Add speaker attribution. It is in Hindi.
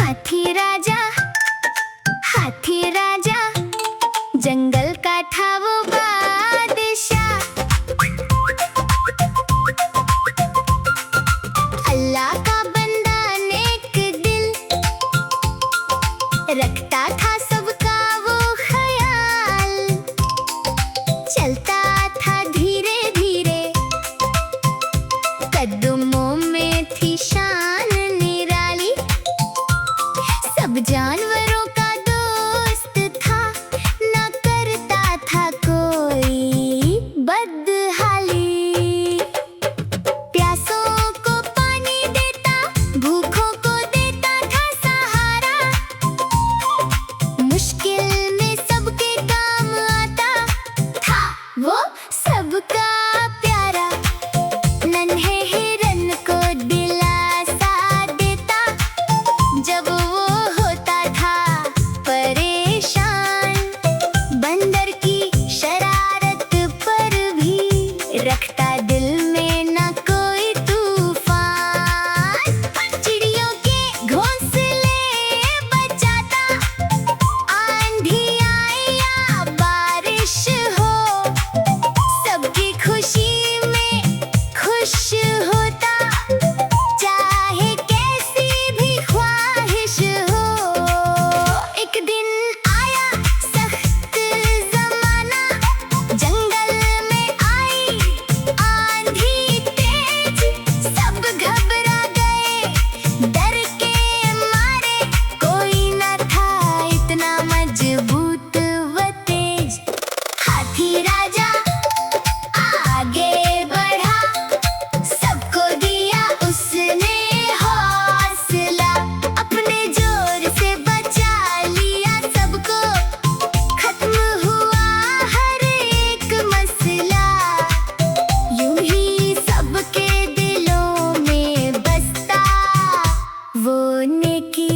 Speaker 1: हाथी राजा जंगल का था वो बादशाह। अल्लाह का बंदा नेक दिल, रखता था सबका वो ख्याल। चलता था धीरे धीरे, कदमों में थी शान निराली। सब जानवरों का दोस्त था, ना करता था कोई बदहाली। प्यासों को पानी देता, भूखों को देता था सहारा। मुश्किल में सबके काम आता था वो सबका प्यारा। नन्हे हिरन को दिलासा देता जब वो होता था परेशान। बंदर की शरारत पर भी रखता दिल में ना कोई तूफान। चिड़ियों के घोंसले बचाता, आंधी आए या बारिश हो, सबकी खुशी में खुश होता, चाहे कैसी भी ख्वाहिश हो। एक दिन आया सख्त ज़माना, जंगल में आई आंधी तेज। सब घबरा गए डर के मारे, कोई न था इतना मजबूत व तेज। हाथी राजा आगे बढ़ा, सबको दिया उसने हौसला। अपने जोर से बचा लिया सबको, खत्म हुआ हर एक मसला। यूं ही सबके दिलों में बसता वो नेकी